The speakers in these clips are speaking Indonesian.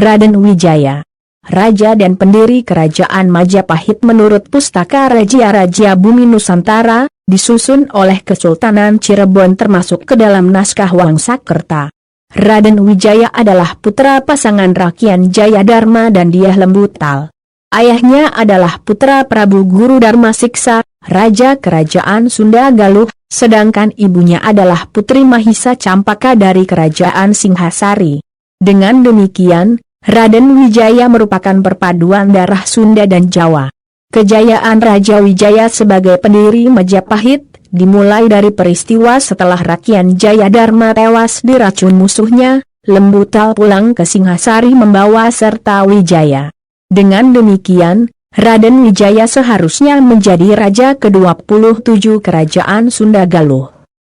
Raden Wijaya, raja dan pendiri kerajaan Majapahit menurut Pustaka Raja Bumi Nusantara, disusun oleh Kesultanan Cirebon termasuk ke dalam naskah Wangsakerta. Raden Wijaya adalah putra pasangan Rakian Jayadharma dan Dyah Lembutal. Ayahnya adalah putra Prabu Guru Dharma Siksa, Raja Kerajaan Sunda Galuh, sedangkan ibunya adalah Putri Mahisa Campaka dari Kerajaan Singhasari. Dengan demikian, Raden Wijaya merupakan perpaduan darah Sunda dan Jawa. Kejayaan Raja Wijaya sebagai pendiri Majapahit dimulai dari peristiwa setelah Rakian Jayadharma tewas diracun musuhnya, Lembutal pulang ke Singhasari membawa serta Wijaya. Dengan demikian, Raden Wijaya seharusnya menjadi raja ke-27 Kerajaan Sunda Galuh.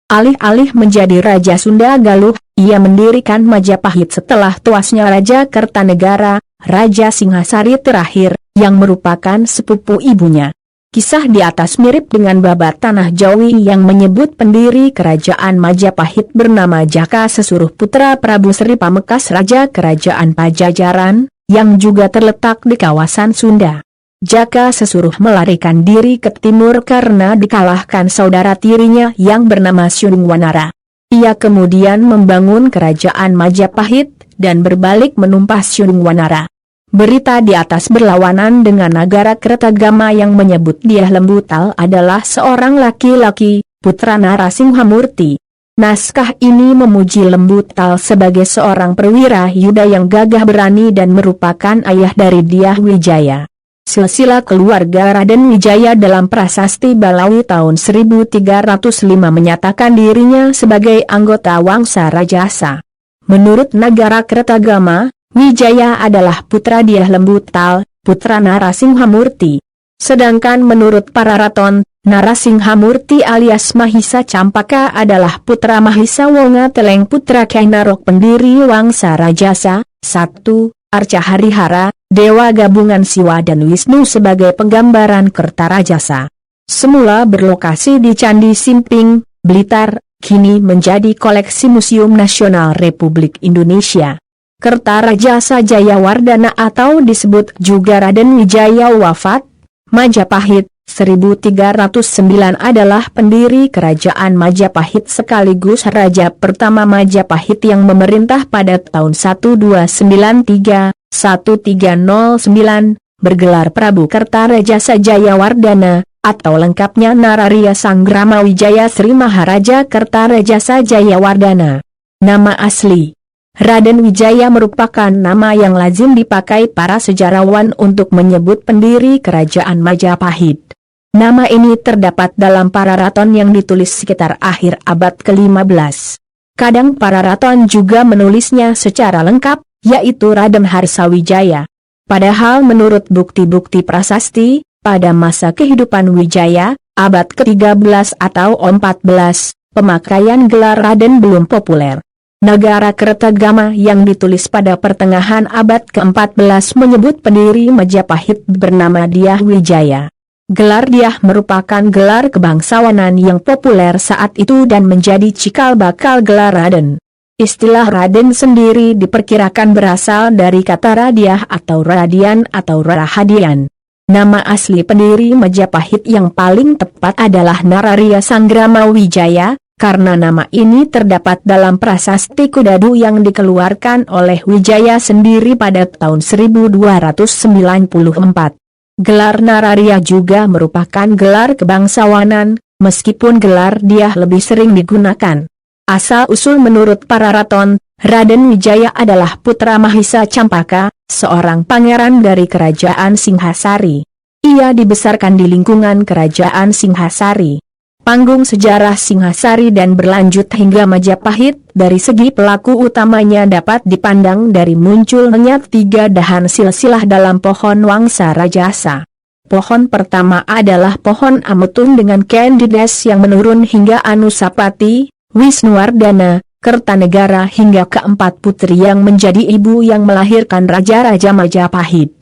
Alih-alih menjadi Raja Sunda Galuh, ia mendirikan Majapahit setelah tuasnya Raja Kertanegara, Raja Singhasari terakhir, yang merupakan sepupu ibunya. Kisah di atas mirip dengan babat Tanah Jawi yang menyebut pendiri kerajaan Majapahit bernama Jaka Sesuruh putra Prabu Sri Pamekas Raja Kerajaan Pajajaran, yang juga terletak di kawasan Sunda. Jaka Sesuruh melarikan diri ke timur karena dikalahkan saudara tirinya yang bernama Syunungwanara. Ia kemudian membangun kerajaan Majapahit dan berbalik menumpas Syunungwanara. Berita di atas berlawanan dengan Nagara Kertagama yang menyebut Dyah Lembutal adalah seorang laki-laki, putra Narasinghamurti. Naskah ini memuji Lembutal sebagai seorang perwira Yuda yang gagah berani dan merupakan ayah dari Dyah Wijaya. Silsilah keluarga Raden Wijaya dalam Prasasti Balawi tahun 1305 menyatakan dirinya sebagai anggota Wangsa Rajasa. Menurut Nagara Kertagama, Wijaya adalah putra Dyah Lembutal, putra Narasinghamurti. Sedangkan menurut Pararaton, Narasinghamurti alias Mahisa Campaka adalah putra Mahisa Wonga Teleng putra Kyai Narok pendiri Wangsa Rajasa. 1. Arca Harihara, dewa gabungan Siwa dan Wisnu sebagai penggambaran Kertarajasa. Semula berlokasi di Candi Simping, Blitar, kini menjadi koleksi Museum Nasional Republik Indonesia. Kertarajasa Jayawardana atau disebut juga Raden Wijaya wafat. Majapahit, 1309 adalah pendiri kerajaan Majapahit sekaligus raja pertama Majapahit yang memerintah pada tahun 1293-1309, bergelar Prabu Kertarajasa Jayawardana, atau lengkapnya Nararia Sanggrama Wijaya Sri Maharaja Kertarajasa Jayawardana. Nama asli Raden Wijaya merupakan nama yang lazim dipakai para sejarawan untuk menyebut pendiri kerajaan Majapahit. Nama ini terdapat dalam Pararaton yang ditulis sekitar akhir abad ke-15. Kadang Pararaton juga menulisnya secara lengkap, yaitu Raden Harsawijaya. Padahal menurut bukti-bukti prasasti, pada masa kehidupan Wijaya, abad ke-13 atau 14, pemakaian gelar Raden belum populer. Nagara Kertagama yang ditulis pada pertengahan abad ke-14 menyebut pendiri Majapahit bernama Dyah Wijaya. Gelar Dyah merupakan gelar kebangsawanan yang populer saat itu dan menjadi cikal bakal gelar Raden. Istilah Raden sendiri diperkirakan berasal dari kata Radiah atau Radian atau Rahadian. Nama asli pendiri Majapahit yang paling tepat adalah Nararia Sanggrama Wijaya, karena nama ini terdapat dalam prasasti Kudadu yang dikeluarkan oleh Wijaya sendiri pada tahun 1294. Gelar Nararia juga merupakan gelar kebangsawanan, meskipun gelar Dyah lebih sering digunakan. Asal-usul menurut Pararaton, Raden Wijaya adalah putra Mahisa Campaka, seorang pangeran dari Kerajaan Singhasari. Ia dibesarkan di lingkungan Kerajaan Singhasari. Panggung sejarah Singhasari dan berlanjut hingga Majapahit, dari segi pelaku utamanya dapat dipandang dari munculnya 3 dahan silsilah dalam pohon Wangsa Rajasa. Pohon pertama adalah pohon Ametun dengan Candides yang menurun hingga Anusapati, Wisnuwardana, Kertanegara hingga keempat putri yang menjadi ibu yang melahirkan Raja-Raja Majapahit.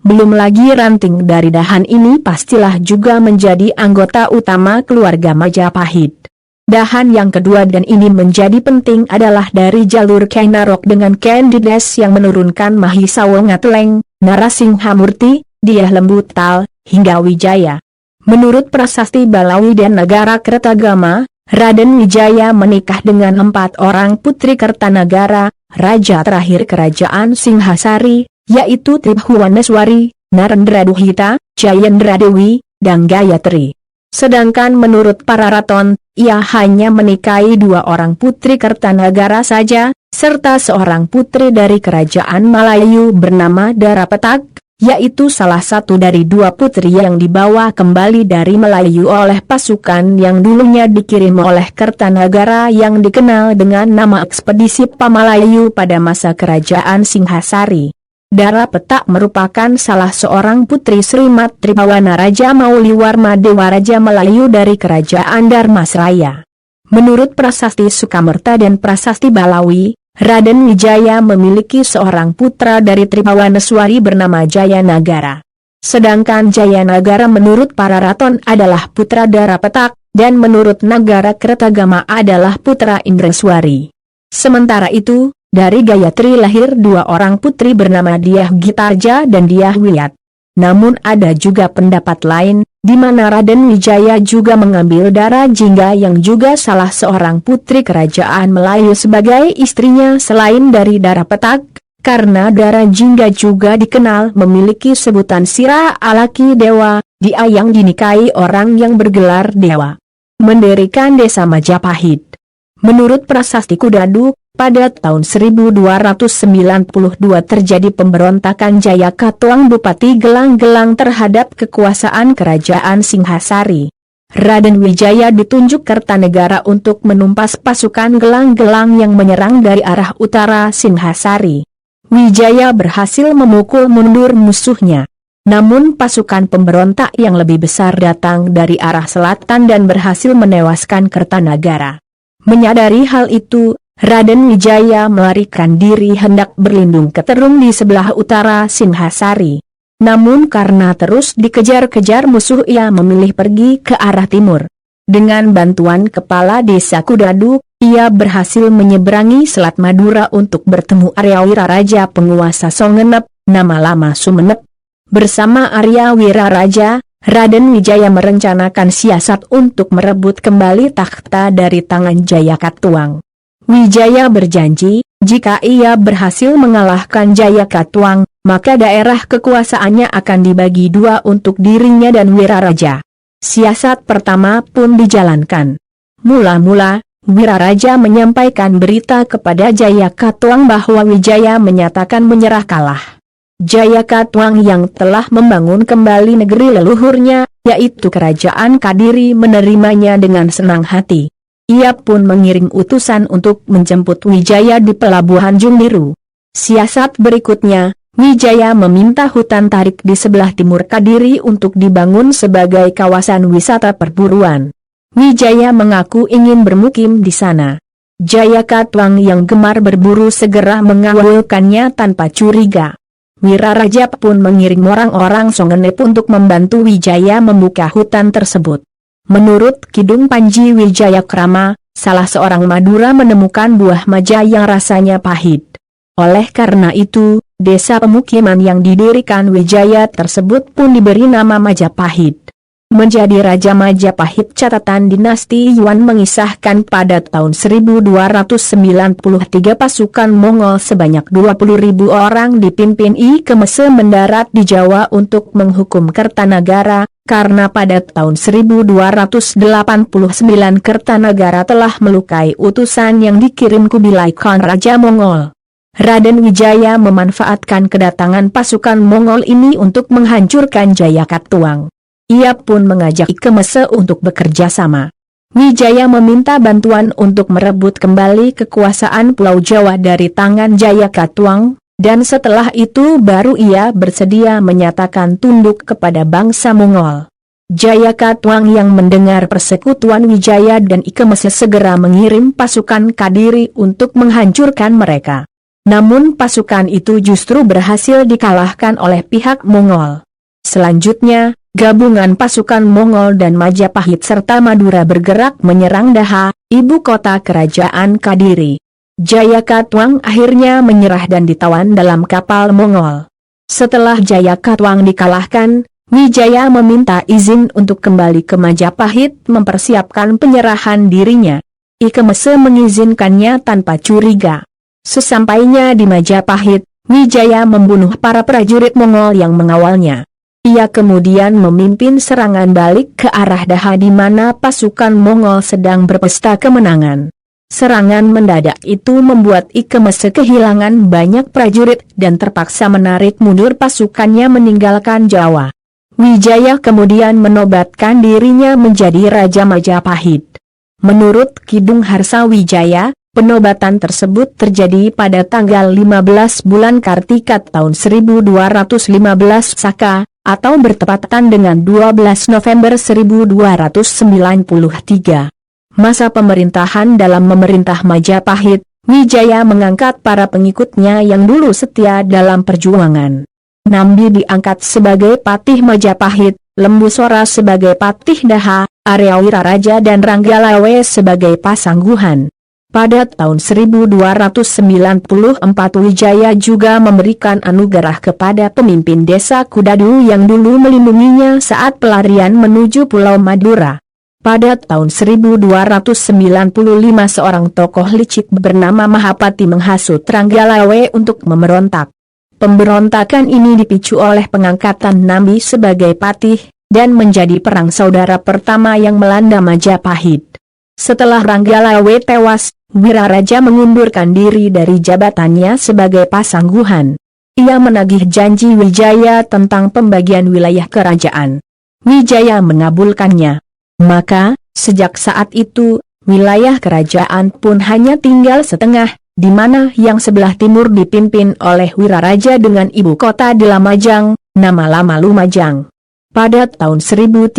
Belum lagi ranting dari dahan ini pastilah juga menjadi anggota utama keluarga Majapahit. Dahan yang kedua dan ini menjadi penting adalah dari jalur Kainarok dengan Candides yang menurunkan Mahisawa Ngatleng, Narasinghamurti, Diah Lembutal, hingga Wijaya. Menurut prasasti Balawi dan Negara Kertagama, Raden Wijaya menikah dengan 4 orang putri Kertanagara, raja terakhir kerajaan Singhasari, yaitu Tribhuwaneswari, Narendraduhita, Jayendradewi, dan Gayatri. Sedangkan menurut para raton, ia hanya menikahi 2 orang putri Kertanagara saja, serta seorang putri dari kerajaan Malayu bernama Darapetak, yaitu salah satu dari 2 putri yang dibawa kembali dari Melayu oleh pasukan yang dulunya dikirim oleh Kertanagara yang dikenal dengan nama Ekspedisi Pamalayu pada masa kerajaan Singhasari. Darapetak merupakan salah seorang putri Srimat Tribawana Raja Mauliwarma Dewa Raja Melayu dari kerajaan Dharmasraya. Menurut prasasti Sukamerta dan prasasti Balawi, Raden Wijaya memiliki seorang putra dari Tribawaneswari bernama Jayanagara. Sedangkan Jayanagara menurut para raton adalah putra Darapetak, dan menurut Nagara Kertagama adalah putra Indreswari. Sementara itu, dari Gayatri lahir 2 orang putri bernama Diah Gitarja dan Diah Wiyat. Namun ada juga pendapat lain, di mana Raden Wijaya juga mengambil Dara Jingga yang juga salah seorang putri kerajaan Melayu sebagai istrinya selain dari Darapetak, karena Dara Jingga juga dikenal memiliki sebutan Sirah Alaki Dewa, dia yang dinikahi orang yang bergelar Dewa. Mendirikan desa Majapahit. Menurut prasasti Kudadu, pada tahun 1292 terjadi pemberontakan Jaya Katuang Bupati Gelang-Gelang terhadap kekuasaan kerajaan Singhasari. Raden Wijaya ditunjuk Kertanegara untuk menumpas pasukan Gelang-Gelang yang menyerang dari arah utara Singhasari. Wijaya berhasil memukul mundur musuhnya. Namun pasukan pemberontak yang lebih besar datang dari arah selatan dan berhasil menewaskan Kertanagara. Menyadari hal itu, Raden Wijaya melarikan diri hendak berlindung ke terung di sebelah utara Singhasari. Namun karena terus dikejar-kejar musuh ia memilih pergi ke arah timur. Dengan bantuan kepala desa Kudadu, ia berhasil menyeberangi Selat Madura untuk bertemu Arya Wiraraja penguasa Songenep, nama lama Sumenep. Bersama Arya Wiraraja, Raden Wijaya merencanakan siasat untuk merebut kembali takhta dari tangan Jaya Katuang. Wijaya berjanji, jika ia berhasil mengalahkan Jaya Katuang, maka daerah kekuasaannya akan dibagi 2 untuk dirinya dan Wiraraja. Siasat pertama pun dijalankan. Mula-mula, Wiraraja menyampaikan berita kepada Jaya Katuang bahwa Wijaya menyatakan menyerah kalah. Jaya Katuang yang telah membangun kembali negeri leluhurnya, yaitu Kerajaan Kadiri menerimanya dengan senang hati. Ia pun mengirim utusan untuk menjemput Wijaya di pelabuhan Jumbiru. Siasat berikutnya, Wijaya meminta hutan tarik di sebelah timur Kadiri untuk dibangun sebagai kawasan wisata perburuan. Wijaya mengaku ingin bermukim di sana. Jaya Katuang yang gemar berburu segera mengawalkannya tanpa curiga. Wiraraja pun mengirim orang-orang Songenep untuk membantu Wijaya membuka hutan tersebut. Menurut Kidung Panji Wijayakrama, salah seorang Madura menemukan buah maja yang rasanya pahit. Oleh karena itu, desa pemukiman yang didirikan Wijaya tersebut pun diberi nama Majapahit. Menjadi Raja Majapahit. Catatan dinasti Yuan mengisahkan pada tahun 1293 pasukan Mongol sebanyak 20.000 orang dipimpin I Kemese mendarat di Jawa untuk menghukum Kertanagara, karena pada tahun 1289 Kertanagara telah melukai utusan yang dikirim Kubilai Khan Raja Mongol. Raden Wijaya memanfaatkan kedatangan pasukan Mongol ini untuk menghancurkan Jaya Katuang. Ia pun mengajak I Kemese untuk bekerja sama. Wijaya meminta bantuan untuk merebut kembali kekuasaan Pulau Jawa dari tangan Jaya Katuang, dan setelah itu baru ia bersedia menyatakan tunduk kepada bangsa Mongol. Jaya Katuang yang mendengar persekutuan Wijaya dan I Kemese segera mengirim pasukan Kadiri untuk menghancurkan mereka. Namun pasukan itu justru berhasil dikalahkan oleh pihak Mongol. Selanjutnya, gabungan pasukan Mongol dan Majapahit serta Madura bergerak menyerang Daha, ibu kota kerajaan Kadiri. Jayakatwang akhirnya menyerah dan ditawan dalam kapal Mongol. Setelah Jayakatwang dikalahkan, Wijaya meminta izin untuk kembali ke Majapahit mempersiapkan penyerahan dirinya. Ikemese mengizinkannya tanpa curiga. Sesampainya di Majapahit, Wijaya membunuh para prajurit Mongol yang mengawalnya. Ia kemudian memimpin serangan balik ke arah Daha di mana pasukan Mongol sedang berpesta kemenangan. Serangan mendadak itu membuat Ikemese kehilangan banyak prajurit dan terpaksa menarik mundur pasukannya meninggalkan Jawa. Wijaya kemudian menobatkan dirinya menjadi Raja Majapahit. Menurut Kidung Harsa Wijaya, penobatan tersebut terjadi pada tanggal 15 bulan Kartika tahun 1215 Saka, atau bertepatan dengan 12 November 1293. Masa pemerintahan dalam memerintah Majapahit, Wijaya mengangkat para pengikutnya yang dulu setia dalam perjuangan. Nambi diangkat sebagai Patih Majapahit, Lembu Sora sebagai Patih Daha, Arya Wiraraja dan Ranggalawe sebagai Pasangguhan. Pada tahun 1294 Wijaya juga memberikan anugerah kepada pemimpin desa Kudadu yang dulu melindunginya saat pelarian menuju Pulau Madura. Pada tahun 1295 seorang tokoh licik bernama Mahapati menghasut Ranggalawe untuk memberontak. Pemberontakan ini dipicu oleh pengangkatan Nambi sebagai patih, dan menjadi perang saudara pertama yang melanda Majapahit. Setelah Ranggalawe tewas, Wiraraja mengundurkan diri dari jabatannya sebagai Pasangguhan. Ia menagih janji Wijaya tentang pembagian wilayah kerajaan. Wijaya mengabulkannya. Maka, sejak saat itu, wilayah kerajaan pun hanya tinggal setengah, di mana yang sebelah timur dipimpin oleh Wiraraja dengan ibu kota di Lamajang, nama lama Lumajang. Pada tahun 1300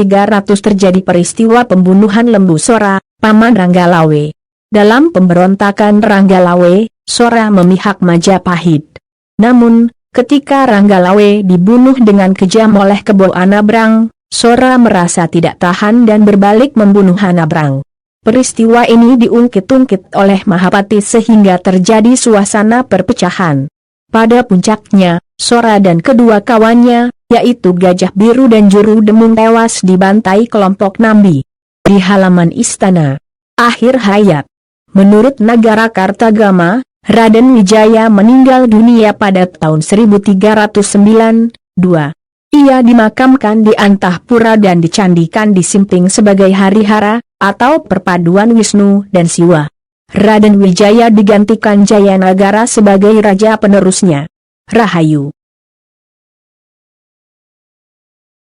terjadi peristiwa pembunuhan Lembu Sora, paman Ranggalawe. Dalam pemberontakan Ranggalawe, Sora memihak Majapahit. Namun, ketika Ranggalawe dibunuh dengan kejam oleh Kebo Anabrang, Sora merasa tidak tahan dan berbalik membunuh Anabrang. Peristiwa ini diungkit-ungkit oleh Mahapati sehingga terjadi suasana perpecahan. Pada puncaknya, Sora dan kedua kawannya, yaitu Gajah Biru dan Juru Demung tewas dibantai kelompok Nambi. Di halaman istana akhir hayat. Menurut Nagara Kartagama, Raden Wijaya meninggal dunia pada tahun 1309. Ia dimakamkan di Antahpura dan dicandikan di Simping sebagai Harihara, atau perpaduan Wisnu dan Siwa. Raden Wijaya digantikan Jayanagara sebagai raja penerusnya. Rahayu.